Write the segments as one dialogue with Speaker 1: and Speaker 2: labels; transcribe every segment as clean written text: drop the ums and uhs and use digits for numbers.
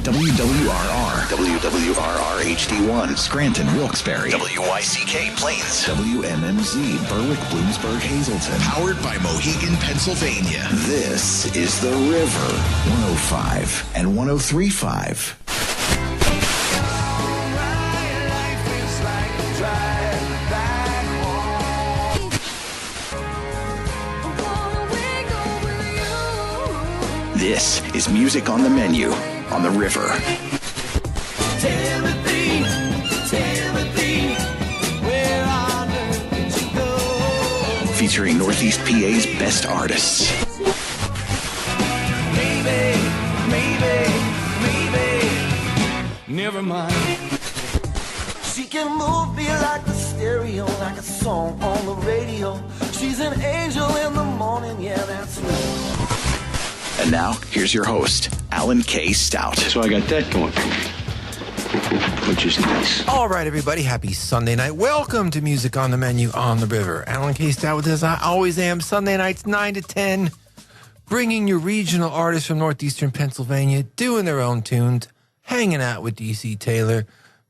Speaker 1: WWRR, WWRR HD1, Scranton, Wilkes-Barre, WYCK Plains, WMMZ, Berwick, Bloomsburg, Hazleton. Powered by Mohegan, Pennsylvania. This is The River, 105 and 103.5. This is Music on the Menu on The River.
Speaker 2: Timothy, where on earth did you go?
Speaker 1: Featuring Northeast PA's best artists.
Speaker 2: Maybe, never mind. She can move me like the stereo, like a song on the radio. She's an angel in the morning, yeah, that's right.
Speaker 1: And now, here's your host, Alan K. Stout.
Speaker 3: So I got that going for me, which is nice.
Speaker 4: All right, everybody. Happy Sunday night. Welcome to Music on the Menu on the River. Alan K. Stout with us. I always am. Sunday nights, 9 to 10. Bringing you regional artists from northeastern Pennsylvania, doing their own tunes, hanging out with D.C. Taylor.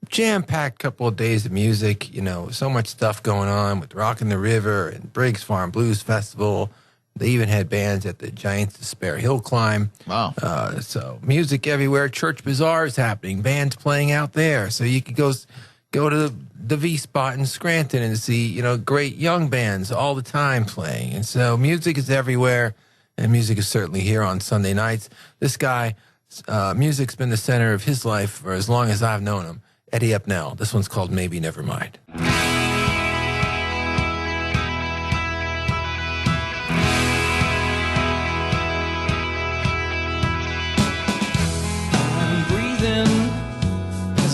Speaker 4: Jam-packed couple of days of music. You know, so much stuff going on with Rockin' the River and Briggs Farm Blues Festival. They even had bands at the Giants Despair Hill Climb.
Speaker 5: Wow.
Speaker 4: So music everywhere. Church bazaars happening. Bands playing out there. So you could go to the V-Spot in Scranton and see, you know, great young bands all the time playing. And so music is everywhere, and music is certainly here on Sunday nights. This guy, music's been the center of his life for as long as I've known him. Eddie Upnell. This one's called Maybe Never Mind.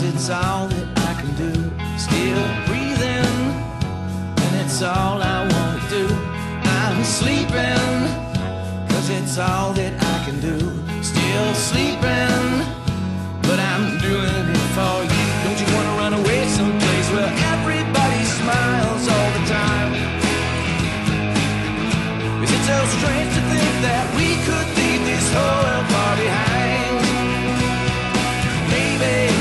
Speaker 2: It's all that I can do. Still breathing, and it's all I want to do. I'm sleeping, cause it's all that I can do. Still sleeping, but I'm doing it for you. Don't you want to run away someplace where everybody smiles all the time? Is it so strange to think that we could leave this whole far behind? Maybe,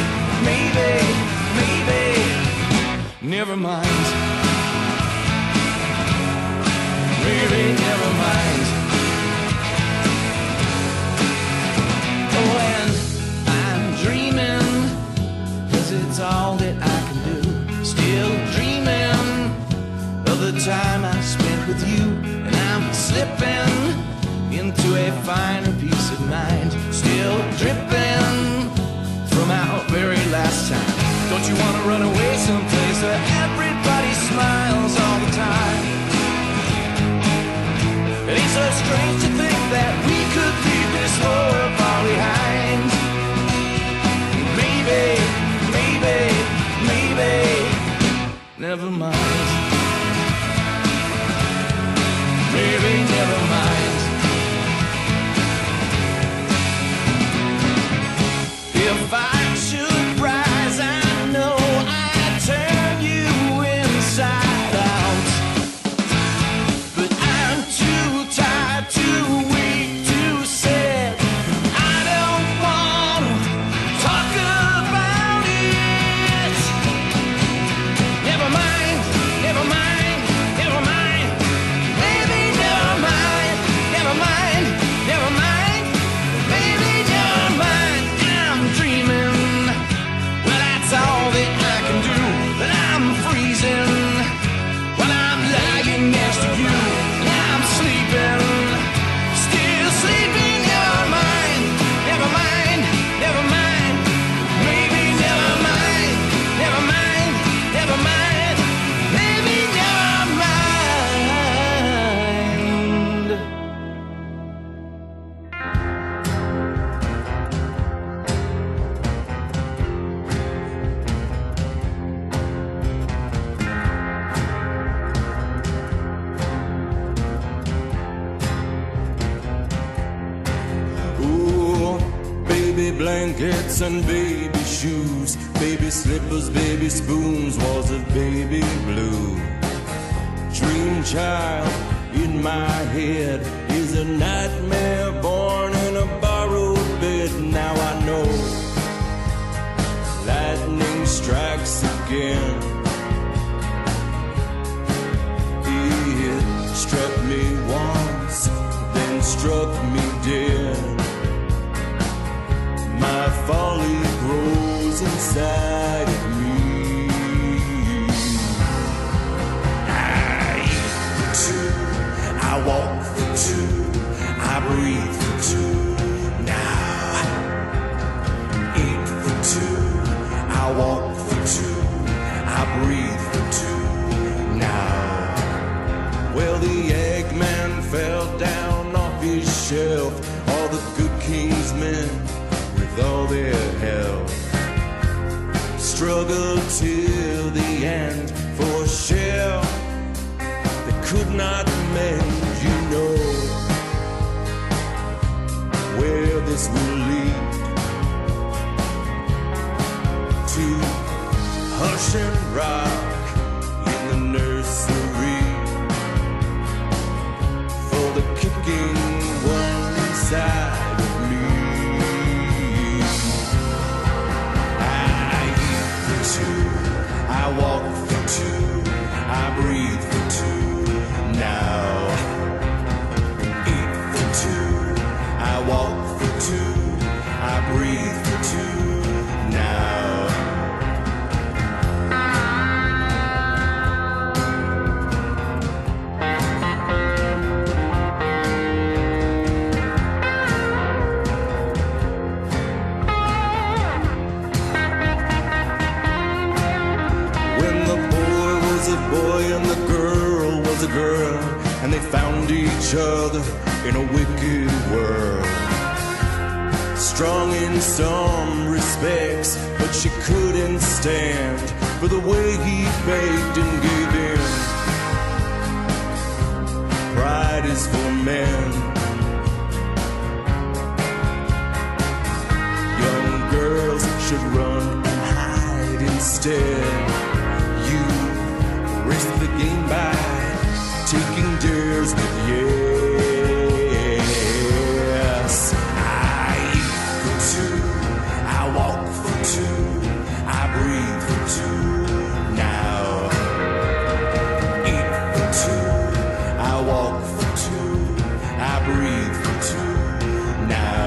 Speaker 2: never mind. Maybe, never mind. Oh, and I'm dreaming, cause it's all that I can do. Still dreaming of the time I spent with you. And I'm slipping into a finer peace of mind. Still dripping from our very last time. Don't you want to run away someplace where everybody smiles all the time? It ain't so strange to think that we could leave this world far behind. Maybe, never mind. Maybe, never mind. If I should rise, I know I'd turn you inside out. But I'm too tired, too weak, too sad. I don't want to talk about it. Never mind, never mind, never mind. Maybe never mind, never mind, never mind. Maybe never mind. I'm dreaming, well that's all that I can do. But I'm freezing when I'm lying next to you. And I'm sleeping, still sleeping. Never mind, never mind, never mind. Maybe never mind, never mind, never mind. Maybe never mind.
Speaker 6: Ooh, baby blankets and baby shoes, baby slippers, baby spoons, walls of baby blue. Dream child in my head is a nightmare born in a borrowed bed. Now I know again. It struck me once, then struck me dead. My folly grows inside of me. I eat for two, I walk for two, I breathe for two. Now, eat for two, I walk for two, I breathe for two. Now, well, the Eggman fell down off his shelf. All the good king's men, with all their help, struggled till the end for a shell that could not mend. You know where this will lead, to hush and rock in the nursery for the kicking one inside of me. I eat for two, I walk for two, I breathe for two. Now, eat for two, I walk for two, I breathe for two. Now. Boy and the girl was a girl, and they found each other in a wicked world. Strong in some respects, but she couldn't stand for the way he begged and gave in. Pride is for men. Young girls should run and hide instead. Race the game by taking dares with yes. I eat for two, I walk for two, I breathe for two. Now, eat for two, I walk for two, I breathe for two. Now.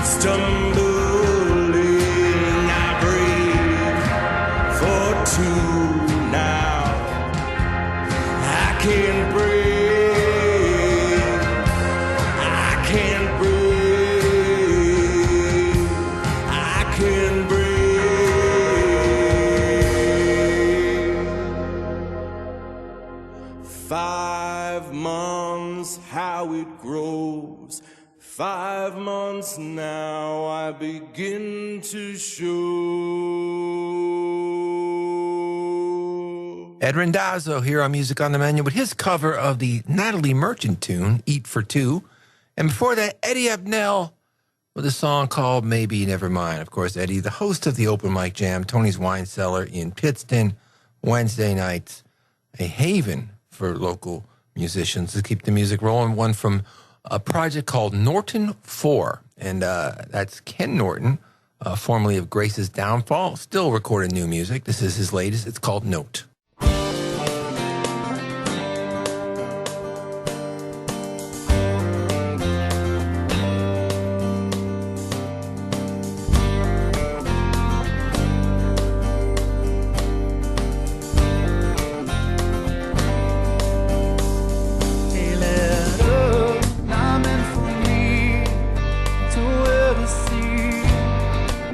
Speaker 6: Stumbling, I breathe for two now. I can't breathe, I can't breathe, I can't breathe. 5 months, how it grows. 5 months now, I begin to show.
Speaker 4: Ed Randazzo here on Music on the Menu with his cover of the Natalie Merchant tune, Eat for Two. And before that, Eddie Abnell with a song called Maybe Never Mind. Of course, Eddie, the host of the Open Mic Jam, Tony's Wine Cellar in Pittston, Wednesday nights, a haven for local musicians to keep the music rolling. One from a project called Norton 4, and that's Ken Norton, formerly of Grace's Downfall, still recording new music. This is his latest. It's called Note.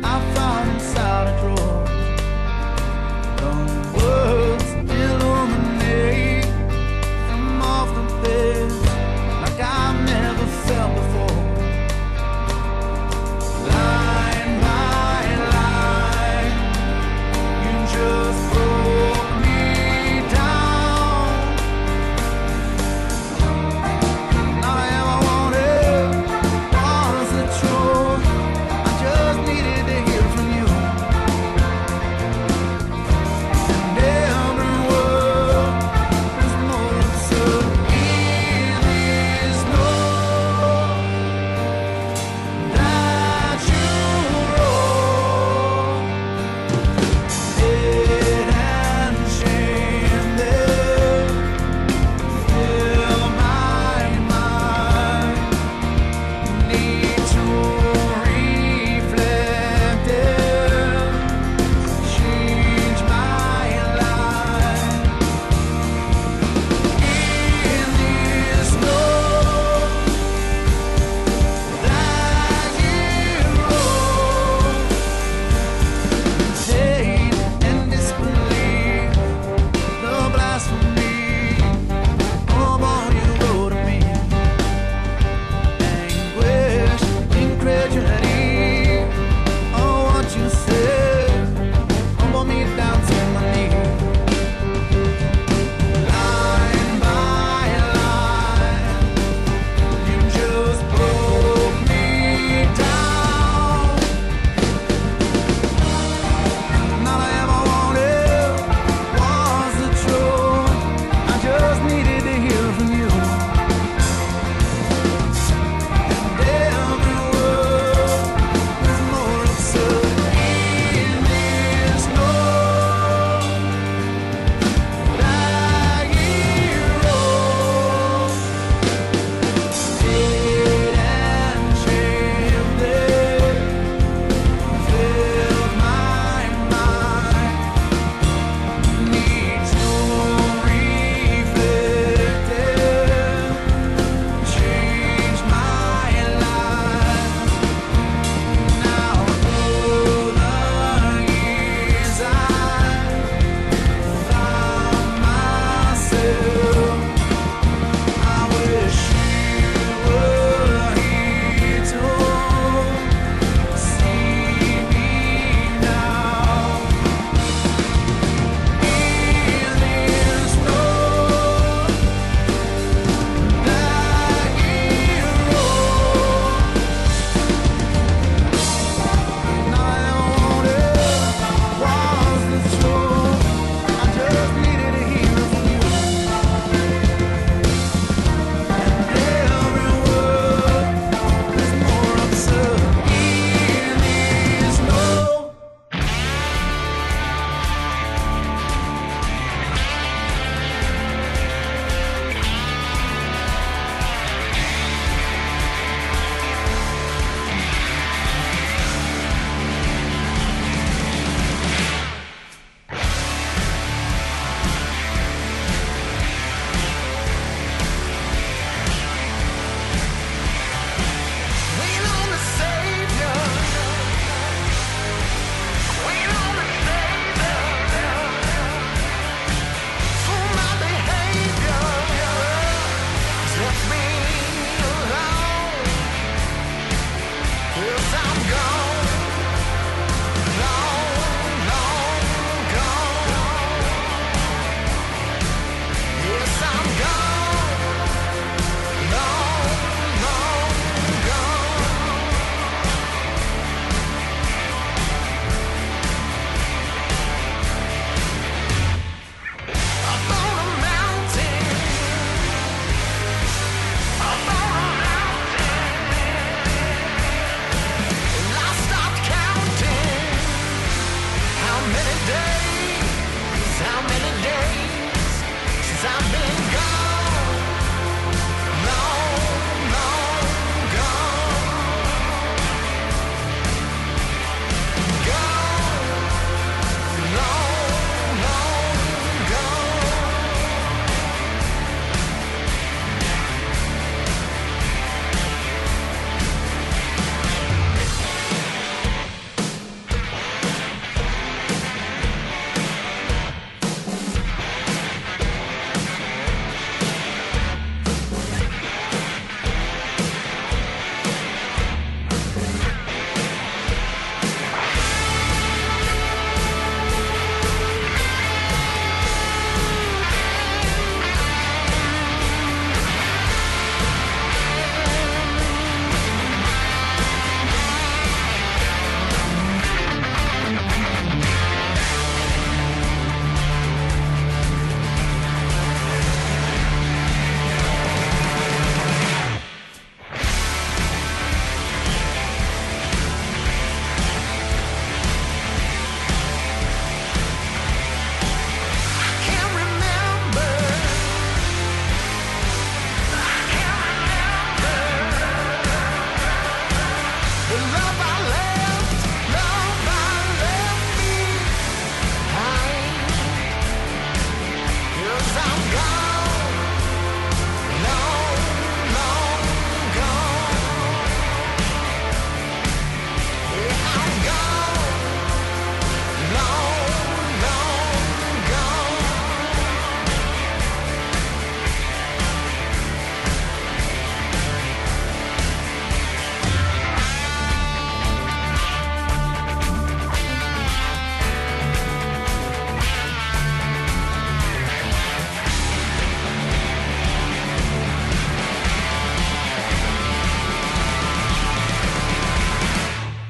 Speaker 2: I found inside a drawer. Don't worry.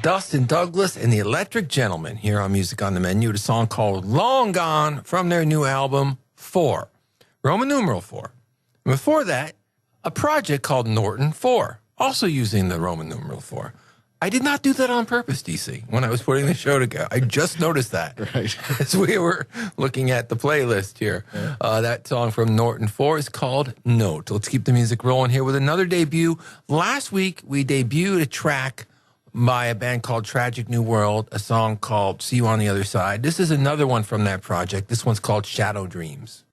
Speaker 4: Dustin Douglas and the Electric Gentlemen here on Music on the Menu. A song called Long Gone from their new album, 4. Roman numeral 4. And before that, a project called Norton 4, also using the Roman numeral 4. I did not do that on purpose, DC, when I was putting the show together. I just noticed that.
Speaker 5: Right.
Speaker 4: As we were looking at the playlist here. Yeah. That song from Norton 4 is called Note. Let's keep the music rolling here with another debut. Last week, we debuted a track by a band called Tragic New World, a song called See You on the Other Side. This is another one from that project. This one's called Shadow Dreams.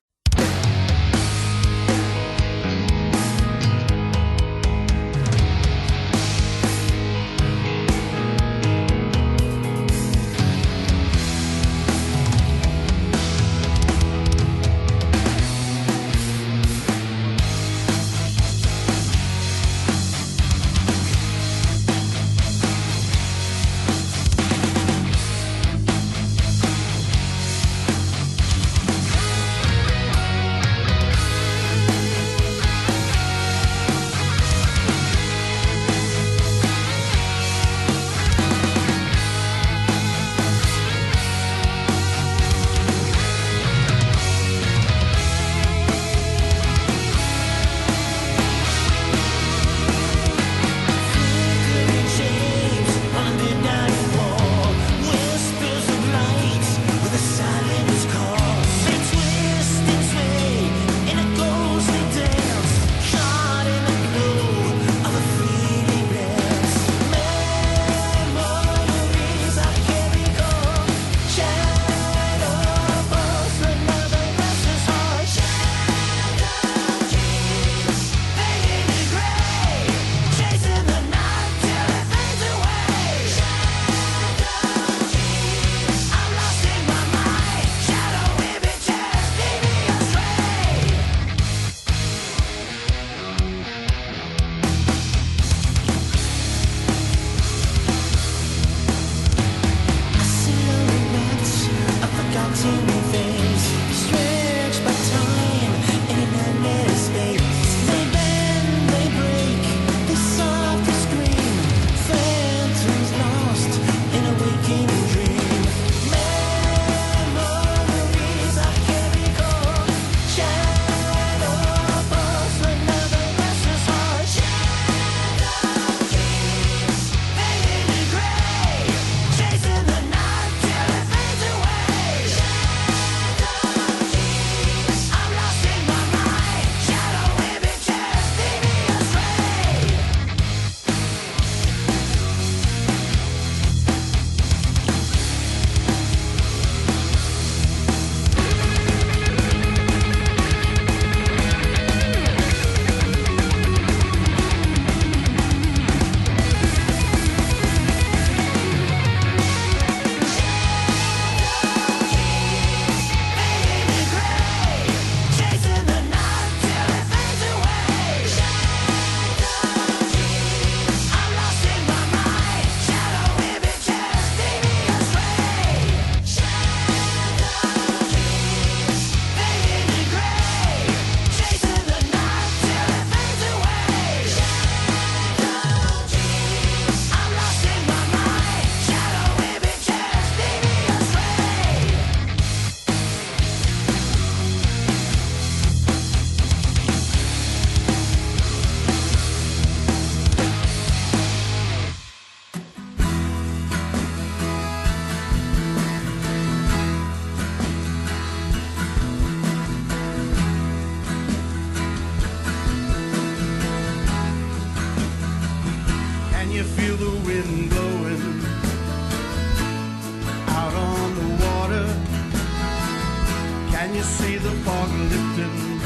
Speaker 6: Can you see the fog lifting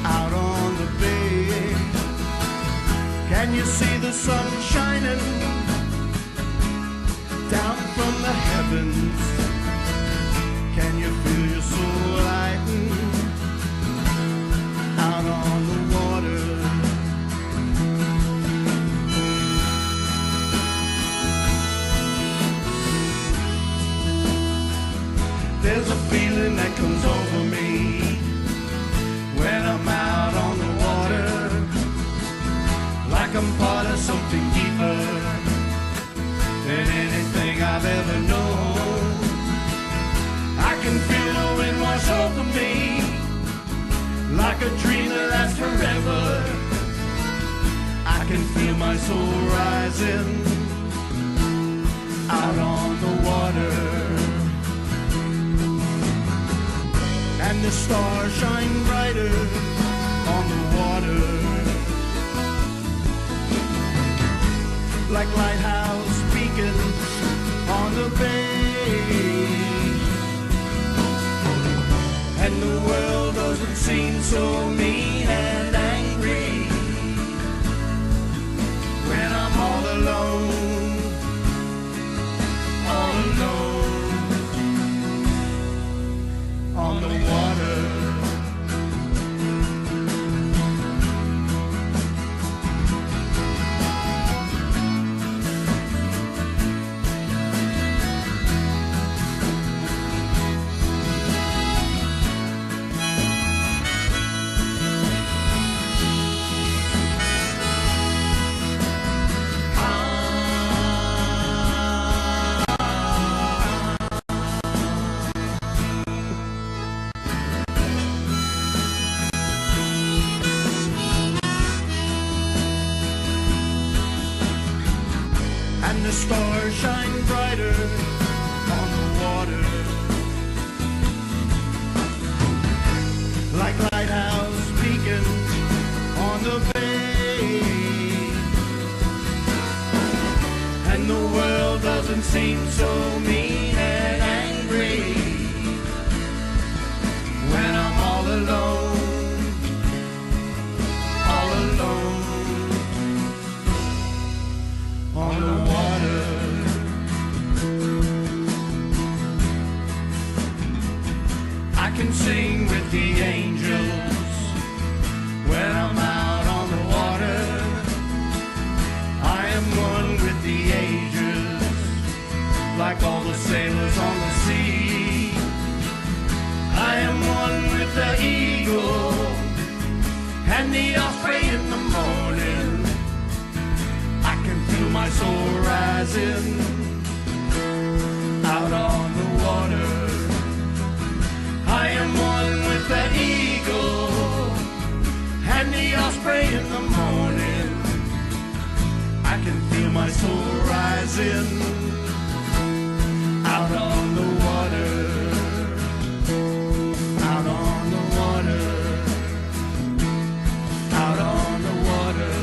Speaker 6: out on the bay? Can you see the sun shining down from the heavens? Can you feel your soul lighten out on the water? There's a feeling that comes over me when I'm out on the water, like I'm part of something deeper
Speaker 2: a dream that lasts forever. I can feel my soul rising out on the water. And the stars shine brighter on the water, like lighthouse beacons on the bay. And the world doesn't seem so mean and angry when I'm all alone, all alone on the water. The stars shine brighter on the water, like lighthouse beacons on the bay. And the world doesn't seem so mean and angry when I'm all alone, all alone on the water. I can sing with the angels when I'm out on the water. I am one with the ages, like all the sailors on the sea. I am one with the eagle and the osprey in the morning. I can feel my soul rising out on the water. I am one with the eagle and the osprey in the morning. I can feel my soul rising out on the water, out on the water, out on the water.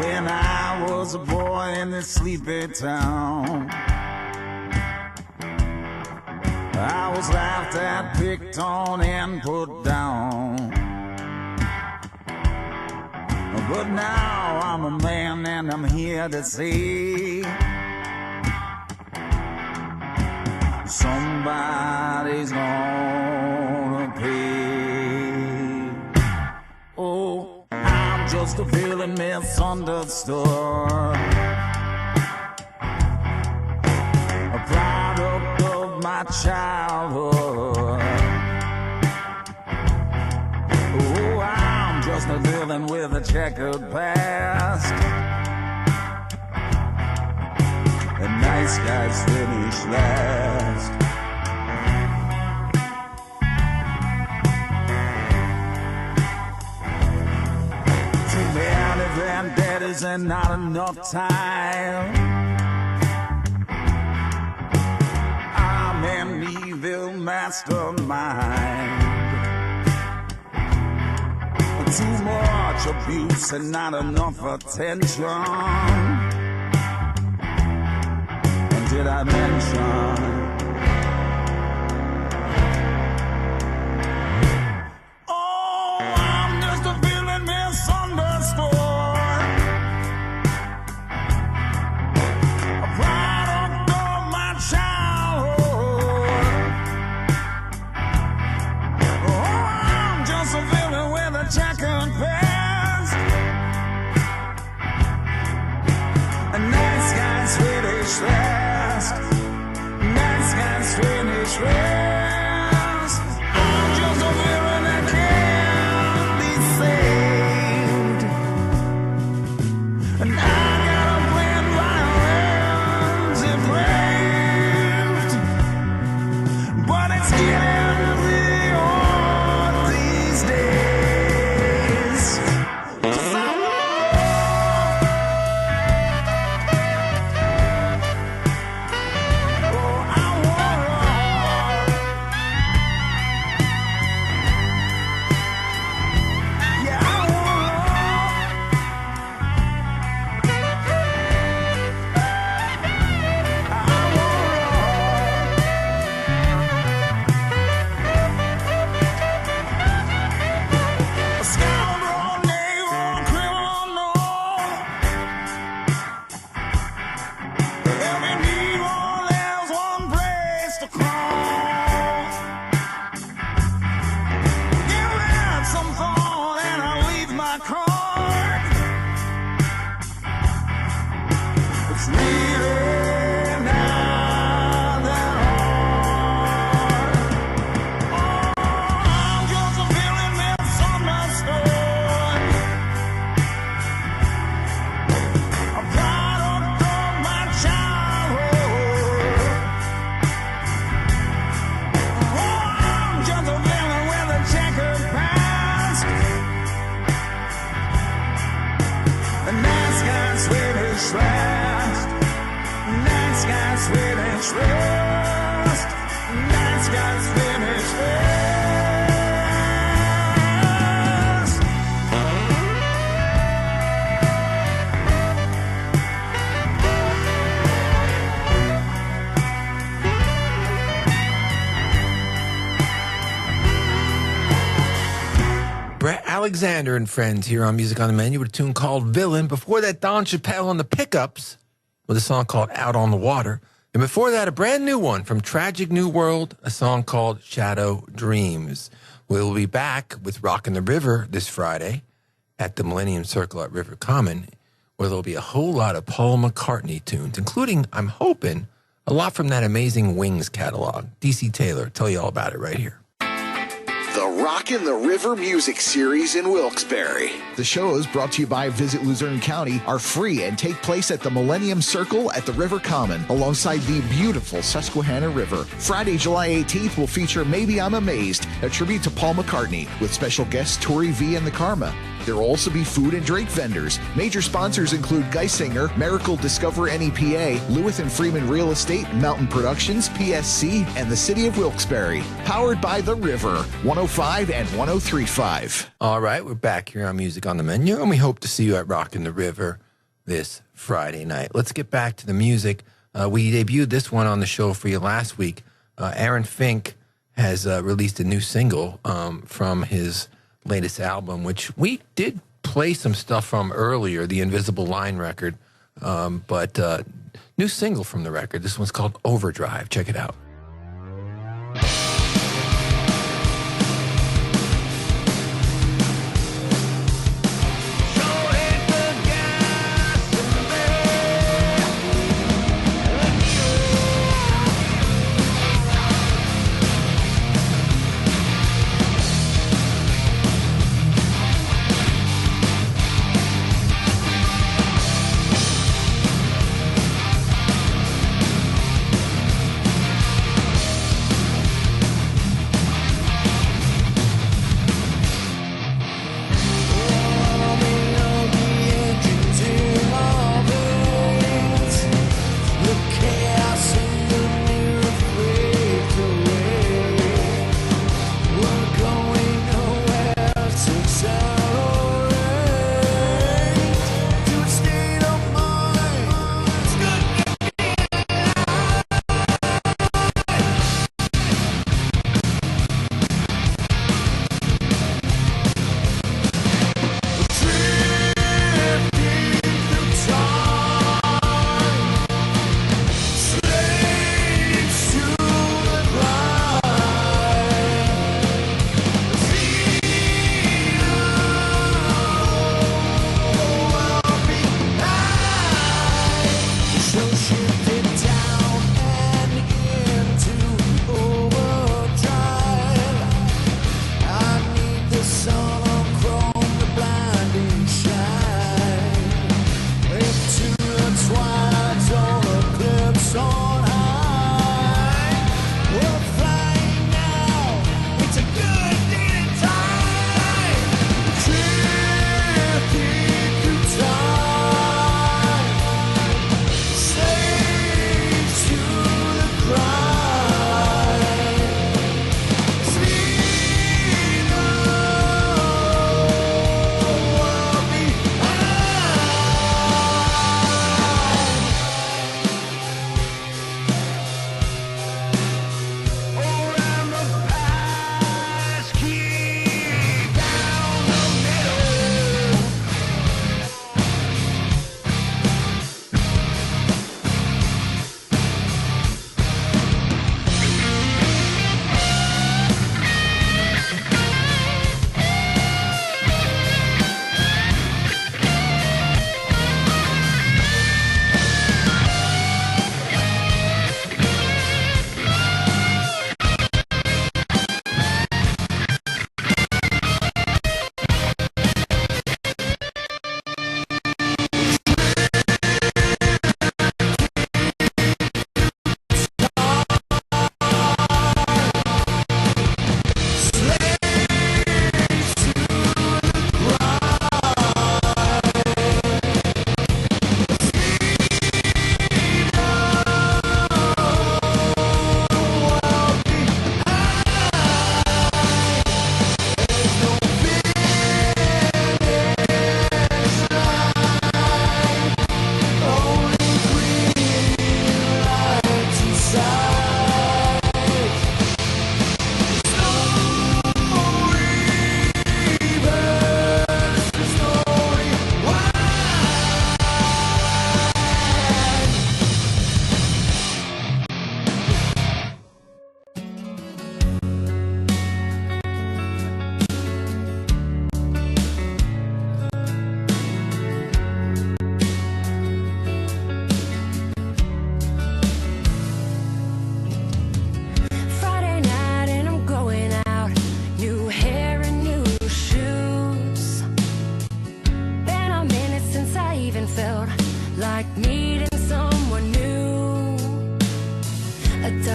Speaker 5: When I was a boy in this sleepy town, I was laughed at, picked on, and put down. But now I'm a man and I'm here to say somebody's gonna pay. Oh, I'm just a feeling misunderstood, a product of my childhood. Oh, I'm just a dealing with a checkered past. The nice guys finish last. chance and not enough time. I'm an evil mastermind. Too much abuse and not enough attention. And did I mention? Oh, I'm just a feeling misunderstood. A product of my childhood. Oh, I'm just a feeling with a checkered past. A nice guy, Swedish last. Nice guy, Swedish last. I'm just a feeling that can't be saved. And I got a plan violence engraved. But it's getting beyond these days. Just I
Speaker 4: Brett Alexander and friends here on Music on the Menu with a tune called Villain. Before that, Don Chappelle on the Pickups with a song called Out on the Water. And before that, a brand new one from Tragic New World, a song called Shadow Dreams. We'll be back with Rockin' the River this Friday at the Millennium Circle at River Common, where there'll be a whole lot of Paul McCartney tunes, including, I'm hoping, a lot from that amazing Wings catalog. DC Taylor, tell you all about it right here.
Speaker 1: The Rockin' the River Music Series in Wilkes-Barre. The shows brought to you by Visit Luzerne County are free and take place at the Millennium Circle at the River Common alongside the beautiful Susquehanna River. Friday, July 18th will feature Maybe I'm Amazed, a tribute to Paul McCartney with special guests Tori V and the Karma. There will also be food and drink vendors. Major sponsors include Geisinger, Miracle Discover NEPA, Lewis and Freeman Real Estate, Mountain Productions, PSC, and the City of Wilkes-Barre. Powered by The River, 105 and 103.5.
Speaker 4: All right, we're back here on Music on the Menu, and we hope to see you at Rockin' the River this Friday night. Let's get back to the music. We debuted this one on the show for you last week. Aaron Fink has released a new single from his latest album, which we did play some stuff from earlier, the Invisible Line record, but new single from the record. This one's called Overdrive. Check it out.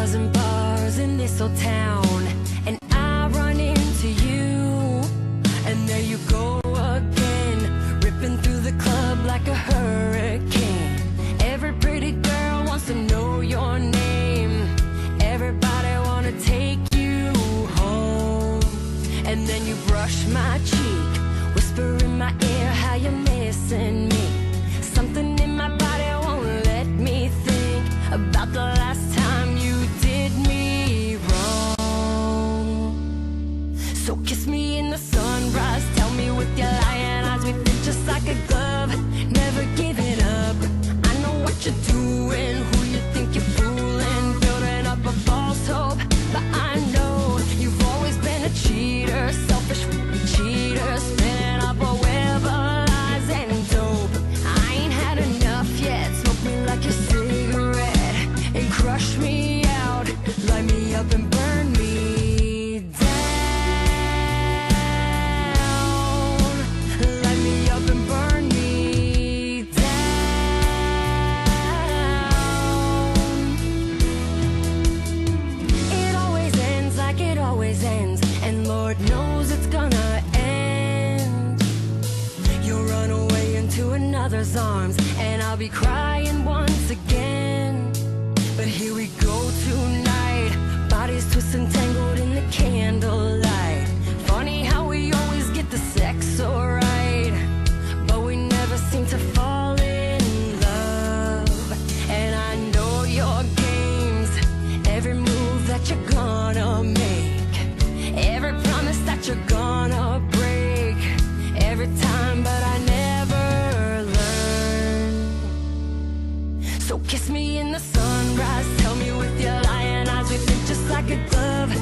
Speaker 7: dozen bars in this old town, and I run into you, and there you go again, ripping through the club like a hurricane. Every pretty girl wants to know your name. Everybody wanna take you home. And then you brush my cheek, whisper in my ear how you're missing me. Something in my body won't let me think about the last time you did me wrong. So kiss me in the sunrise, tell me with your lying eyes we fit just like a glove, never giving up. I know what you're doing, who you think you're fooling, building up a false hope, but I know you've always been a cheater, selfish cheater, spinning up a web of lies and dope. I ain't had enough yet, smoke me like a cigarette and crush me out, light me up and burn me down, light me up and burn me down. It always ends like it always ends, and Lord knows it's gonna end. You'll run away into another's arms, and I'll be crying once again. But here we go tonight, bodies twisted, tangled in the candlelight. Funny how we always get the sex so right, but we never seem to fall in love. And I know your games, every move that you're gonna make, every promise that you're gonna break, every time, but I never learn. So kiss me in the sunrise, tell me with your lying eyes we fit just like a glove,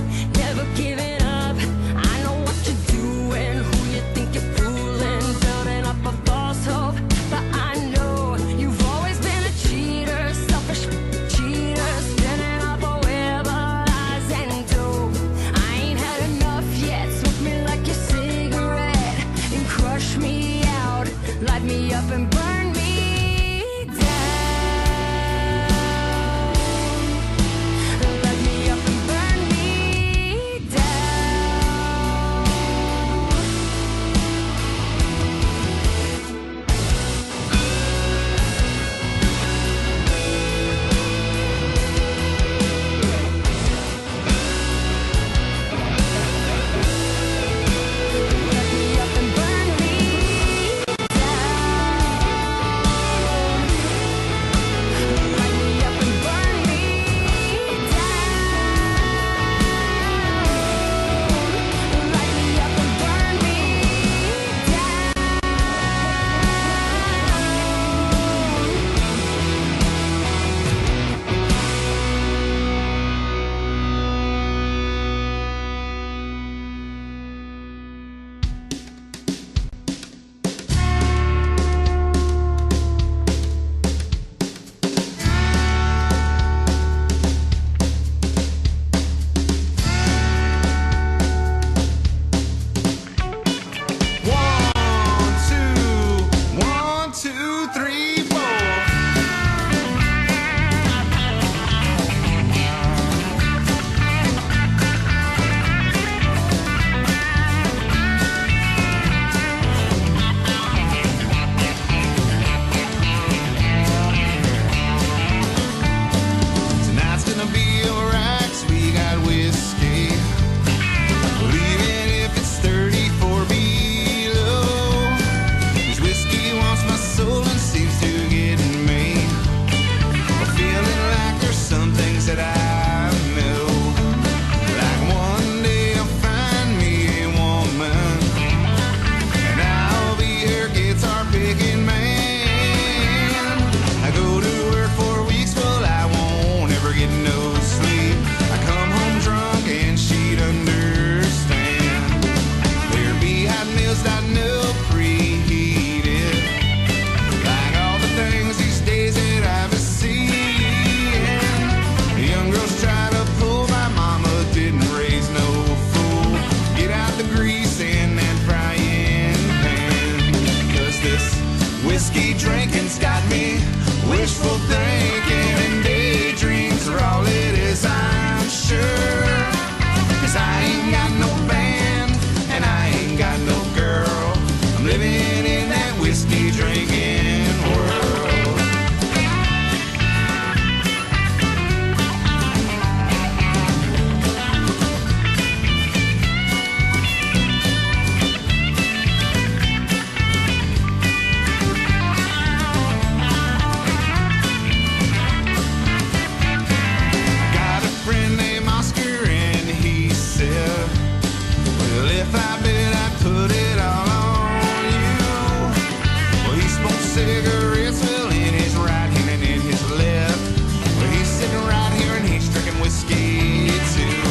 Speaker 5: whiskey too.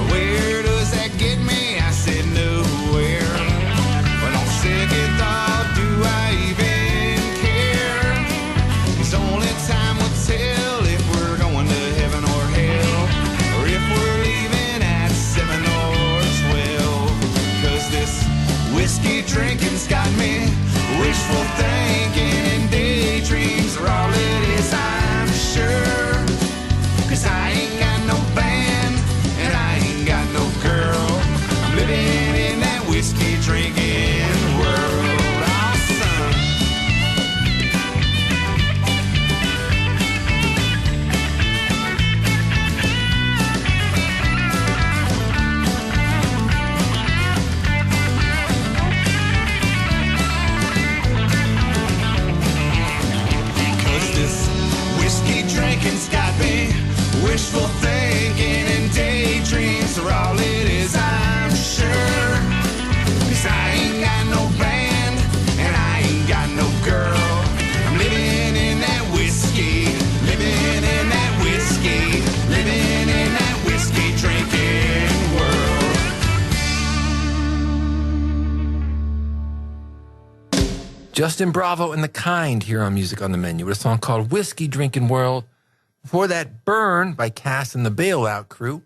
Speaker 5: Where does that get me? I said nowhere. But on second thought, do I even care? 'Cause only time will tell if we're going to heaven or hell, or if we're leaving at 7 or 12. 'Cause this whiskey drinking's got me wishful thinking, and daydreams are all it is, I'm sure. 'Cause I ain't got no band, and I ain't got no girl. I'm living in that whiskey drinking world. Oh, son. Whiskey drinking's got me wishful thinking, and daydreams are all it is, I'm sure. 'Cause I ain't got no band, and I ain't got no girl. I'm living in that whiskey, living in that whiskey, living in that whiskey drinking world.
Speaker 4: Justin Bravo and The Kind here on Music on the Menu with a song called Whiskey Drinking World. Before that, Burn by Cass and the Bailout Crew.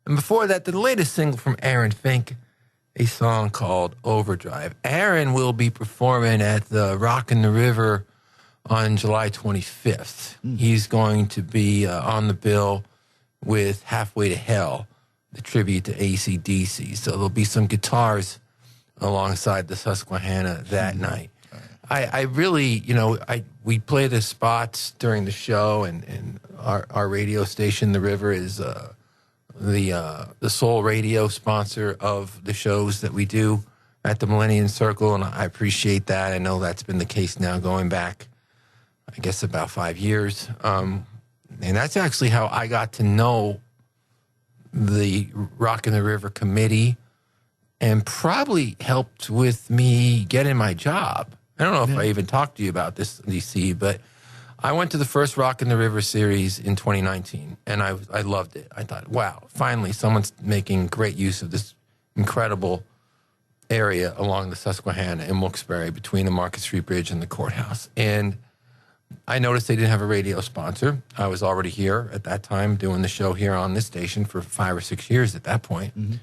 Speaker 4: And before that, the latest single from Aaron Fink, a song called Overdrive. Aaron will be performing at the Rockin' the River on July 25th. He's going to be on the bill with Halfway to Hell, the tribute to AC/DC. So there'll be some guitars alongside the Susquehanna that night. I really, we play the spots during the show, and our radio station, The River, is the sole radio sponsor of the shows that we do at the Millennium Circle, and I appreciate that. I know that's been the case now going back, I guess, about 5 years. And that's actually how I got to know the Rockin' the River committee, and probably helped with me getting my job. I don't know if I even talked to you about this, DC, but I went to the first Rockin' the River series in 2019, and I loved it. I thought, wow, finally someone's making great use of this incredible area along the Susquehanna in Wilkes-Barre between the Market Street Bridge and the courthouse. And I noticed they didn't have a radio sponsor. I was already here at that time doing the show here on this station for 5 or 6 years at that point. Mm-hmm.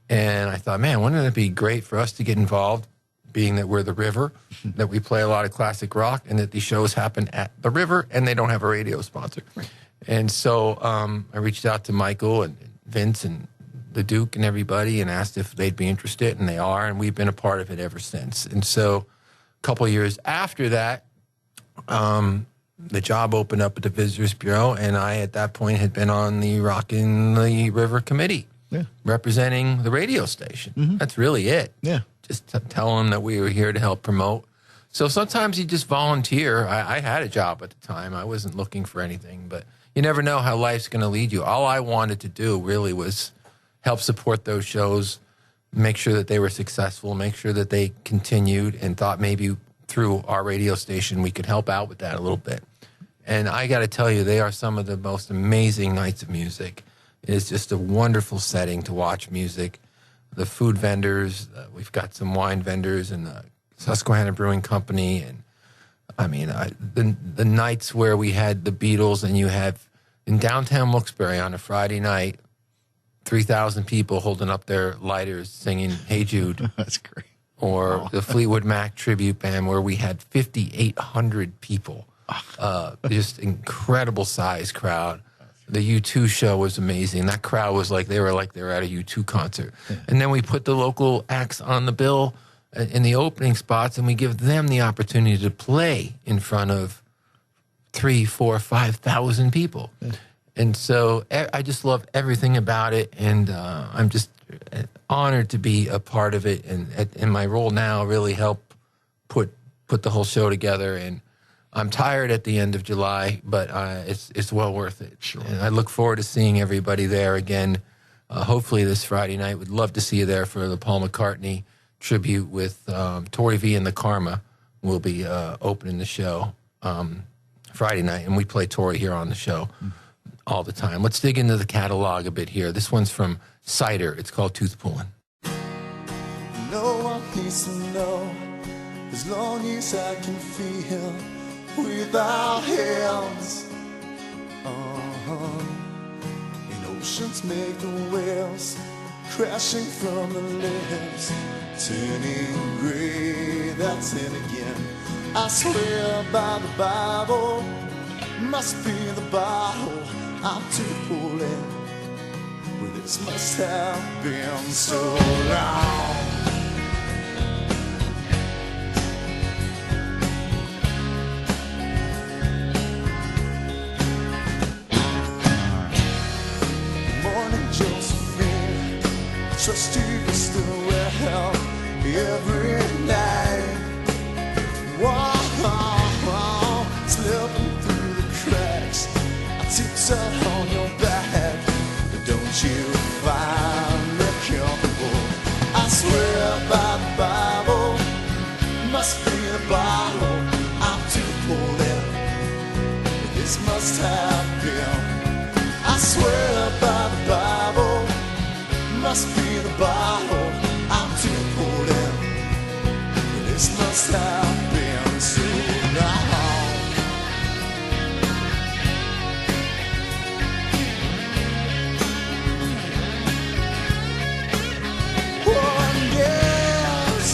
Speaker 4: And I thought, man, wouldn't it be great for us to get involved, being that we're the River, that we play a lot of classic rock, and that these shows happen at the River, and they don't have a radio sponsor. Right. And so I reached out to Michael and Vince and the Duke and everybody and asked if they'd be interested, and they are, and we've been a part of it ever since. And so a couple of years after that, the job opened up at the Visitors Bureau, and I, at that point, had been on the Rockin' the River committee, representing the radio station. Mm-hmm. That's really it. Yeah. Just tell them that we were here to help promote. So sometimes you just volunteer. I had a job at the time. I wasn't looking for anything, but you never know how life's going to lead you. All I wanted to do really was help support those shows, make sure that they were successful, make sure that they continued, and thought maybe through our radio station we could help out with that a little bit. And I got to tell you, they are some of the most amazing nights of music. It is just a wonderful setting to watch music. The food vendors, we've got some wine vendors, and the Susquehanna Brewing Company. And I mean, the nights where we had the Beatles, and you have in downtown Wilkes-Barre on a Friday night, 3,000 people holding up their lighters singing Hey Jude.
Speaker 8: That's great.
Speaker 4: Or the Fleetwood Mac tribute band, where we had 5,800 people. Just incredible size crowd. The U2 show was amazing. That crowd was like they were at a U2 concert. Yeah. And then we put the local acts on the bill in the opening spots, and we give them the opportunity to play in front of 3,000, 4,000, 5,000 people. Yeah. And so I just love everything about it, and I'm just honored to be a part of it, and in my role now really help put the whole show together. And I'm tired at the end of July, but it's well worth it. Sure. And I look forward to seeing everybody there again, hopefully this Friday night. Would love to see you there for the Paul McCartney tribute with Tori V and the Karma. Will be opening the show Friday night, and we play Tori here on the show. all the time. Let's dig into the catalog a bit here. This one's from Cider. It's called Tooth Pulling.
Speaker 5: No one needs to know, as long as I can feel without hands. And oceans make the waves crashing from the lips, turning gray, that's it again. I swear by the Bible, must be the bottle I'm too pulling. Well, this must have been so long. Trust you still well every night. Wow, slipping through the cracks. I tiptoed on your back. Don't you find me comfortable? I swear by the Bible, must be the bottle I'm too pulling. This must have been. I swear by the Bible, must be the bottle I'm too pulling. This must have been so long. Oh, yes.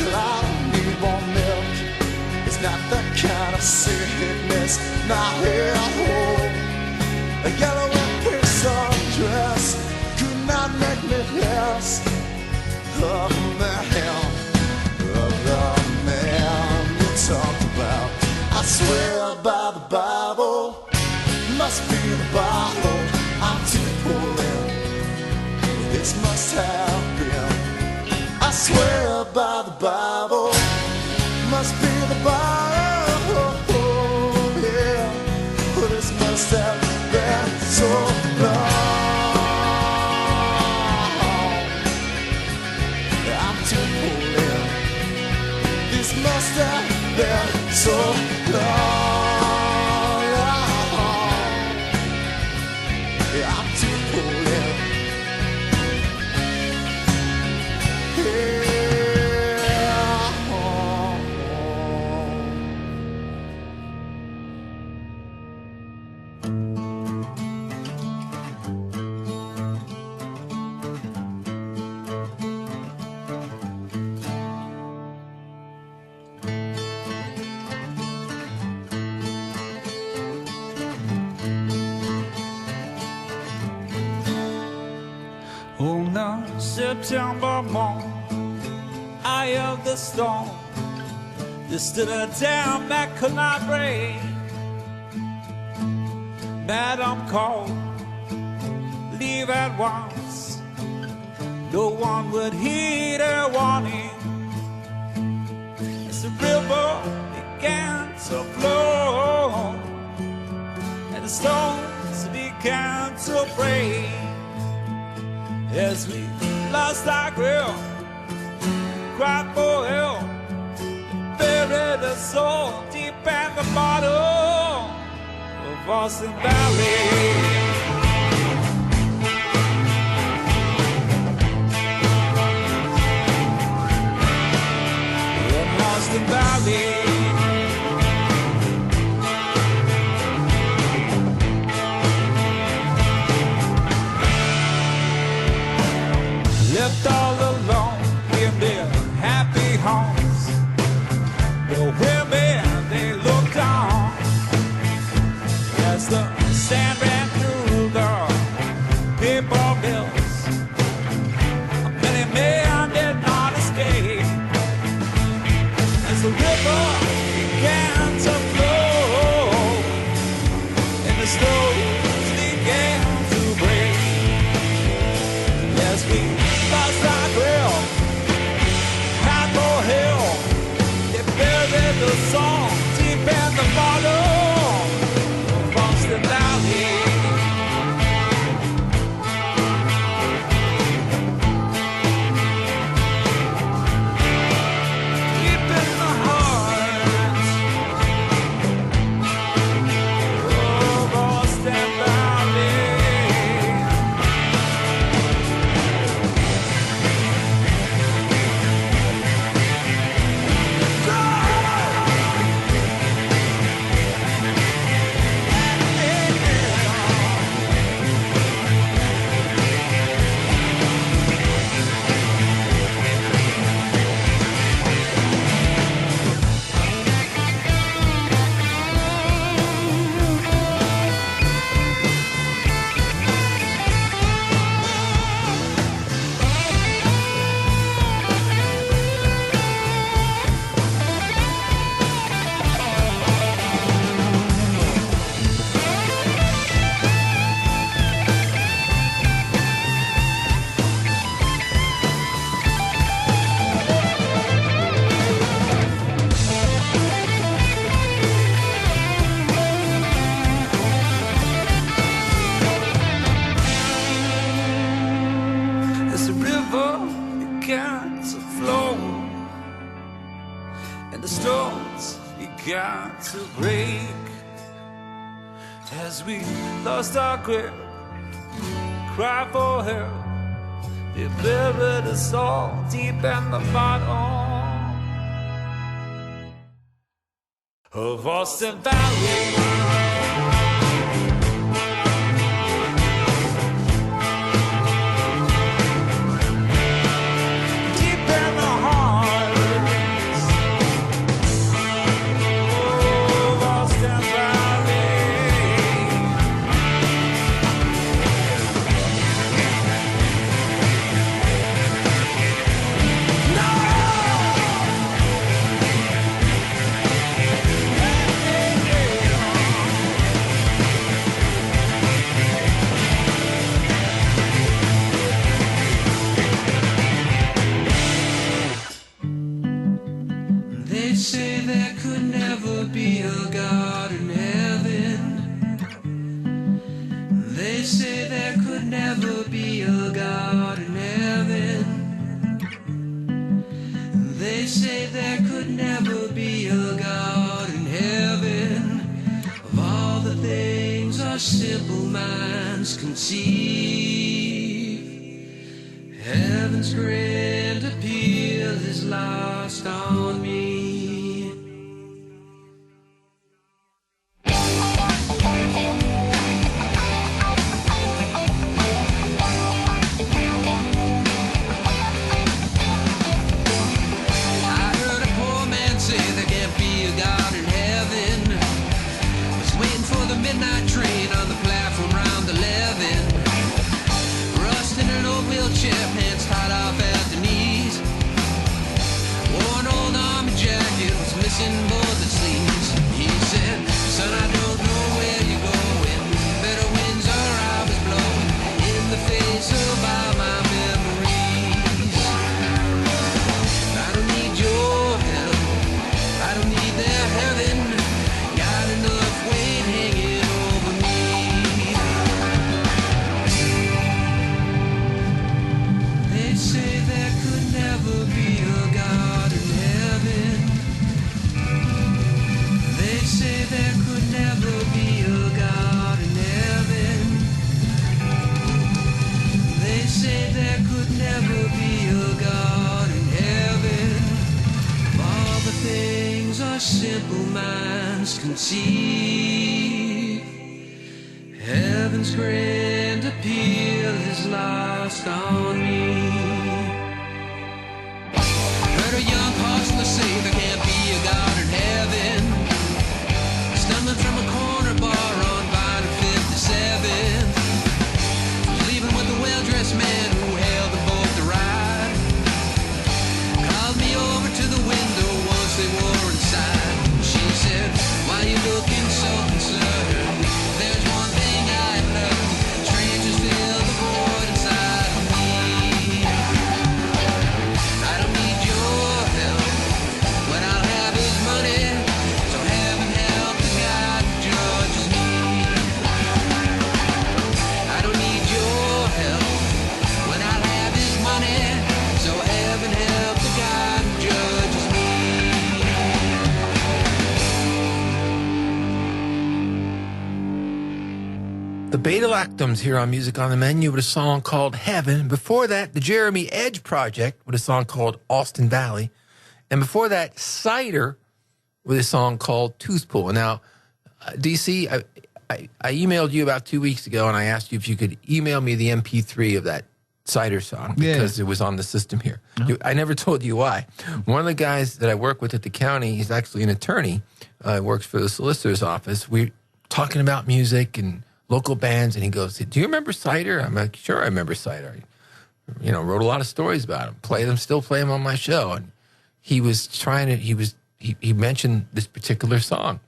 Speaker 5: I don't need more milk. It's not that kind of sickness. Not at home. A yellow and pink sundress could not make me less of the man you talked about. I swear by the Bible, must be the bottle I'm too pulling. This must have been. I swear by the Bible, must be the bottle, yeah. But this must have been so long. I'm too pulling. This must have been so long. Yeah, I'm too pulling.
Speaker 2: Oh, now September morn, eye of the storm, there stood a dam that could not break. Madam called, leave at once. No one would heed her warning. As the river began to flow, and the stones began to break. As we lost our grill, cried for help, buried a soul deep in the bottom of Austin Valley. In Austin Valley. Left all alone in their happy homes, the women they looked on as the sand ran through the paper mills. Many men did not escape as the river began to flow and the stones began to break. As we lost our grill,
Speaker 5: and the storms began to break as we lost our grip, cry for help. They buried us all deep in the bottom of Austin Valley.
Speaker 2: They say there could never be a God in heaven. They say there could never be a God in heaven. They say there could never be a God in heaven. Of all the things our simple minds conceive, heaven's grand appeal is lost on me. Midnight train on the platform round 11. Rust in an old wheelchair, pants tied off at the knees. Wore an old army jacket, was missing both the sleeves. He said, son, I don't know where you're going. Better winds are I was blowing in the face of all my memories. I don't need your help, I don't need their heaven. Got enough weight hanging over me. They say there could never be a God in heaven. They say there could never be a God in heaven. They say there could never be a God in heaven. All the things our simple minds conceive, heaven's grand appeal is lost on me. Heard a young hustler say there can't be a God in heaven. Stumbling from a corner bar on Vine and 57th. Was leaving with a well-dressed man who hailed them both to ride. Called me over to the window once they were inside. She said, why you looking so concerned? There's one thing I learned. Strangers fill the void inside of me. I don't need your help. What I'll have is money. So heaven help the God who judges me. I don't need your help. What I'll have is money. So heaven help the God who judges me.
Speaker 4: The Beta Lactums here on Music on the Menu with a song called Heaven. Before that, the Jeremy Edge Project with a song called Austin Valley. And before that, Cider with a song called Tooth Pull. Now, DC, I emailed you about 2 weeks ago and I asked you if you could email me the MP3 of that Cider song because it was on the system here. I never told you why. One of the guys that I work with at the county, he's actually an attorney, works for the solicitor's office. We're talking about music and local bands, and he goes, do you remember Cider? I'm like, sure, I remember Cider. You know, wrote a lot of stories about him, still play him on my show. And he was trying to, he mentioned this particular song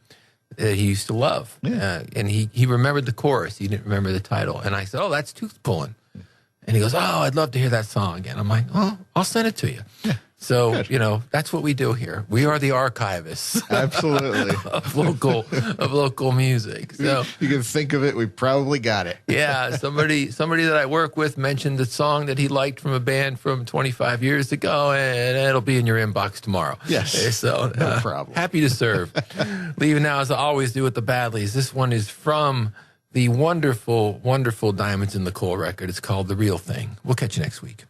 Speaker 4: that he used to love. And he remembered the chorus. He didn't remember the title. And I said, oh, that's Tooth Pulling. And he goes, oh, I'd love to hear that song again. I'm like, oh, I'll send it to you. So, you know, that's what we do here. We are the archivists
Speaker 8: Absolutely.
Speaker 4: of local music. So
Speaker 8: You can think of it. We probably got it.
Speaker 4: yeah, somebody that I work with mentioned the song that he liked from a band from 25 years ago, and it'll be in your inbox tomorrow.
Speaker 8: Yes.
Speaker 4: So
Speaker 8: No problem.
Speaker 4: Happy to serve. Leaving now, as I always do with the Badleys. This one is from the wonderful, wonderful Diamonds in the Coal record. It's called The Real Thing. We'll catch you next week.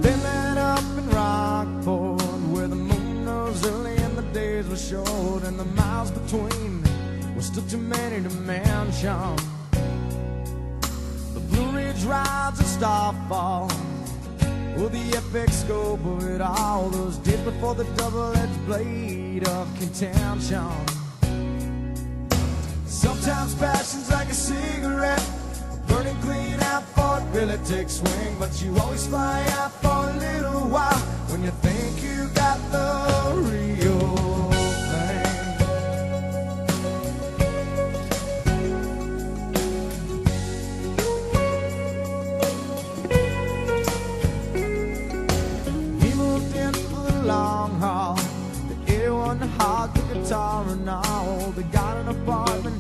Speaker 2: They met up in Rockport, where the moon rose early and the days were short, and the miles between were still too many to mention. The Blue Ridge rides at Starfall, with the epic scope of it all, those days before the double-edged blade of contention. Sometimes passion's like a cigarette, burning clean out for it really takes swing, but you always fly out for a little while when you think you got the real thing. He moved in for the long haul, the 81 hog, the guitar and all. They got an apartment,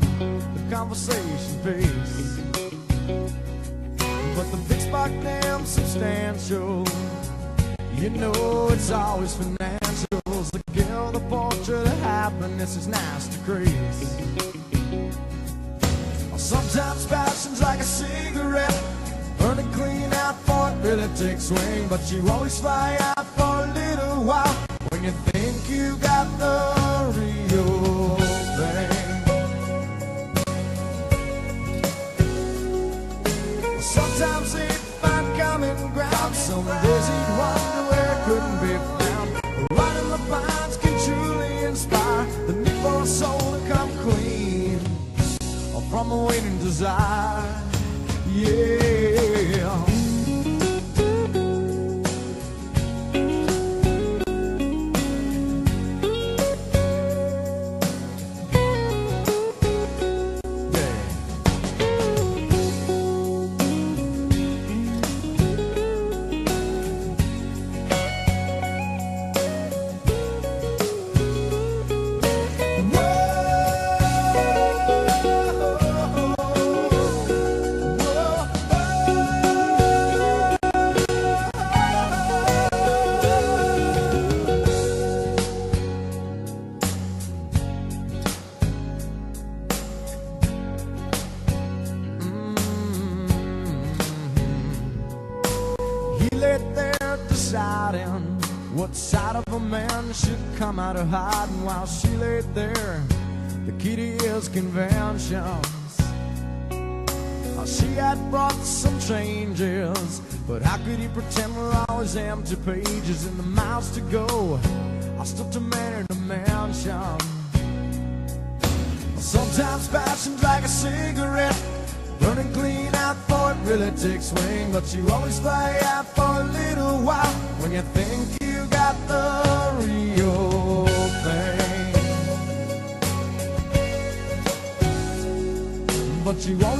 Speaker 2: the conversation pace. But the big spark damn substantial. You know it's always financials. The girl, the portrait of happiness is nice to grace. Sometimes passion's like a cigarette, burning clean out for it really takes swing, but you always fly out for a little while when you think you got the real thing. Sometimes he'd find common ground, some days he'd wonder where it couldn't be found. Right in the pines can truly inspire the need for a soul to come clean from a waiting desire. Yeah. What side of a man should come out of hiding while she laid there? The key to his conventions. She had brought some changes, but how could he pretend we're always empty pages and the miles to go are still too many to mention? Sometimes passion's like a cigarette, burning clean out for it really takes swing, but you always fly out for a little while when you think you got the real thing. But you always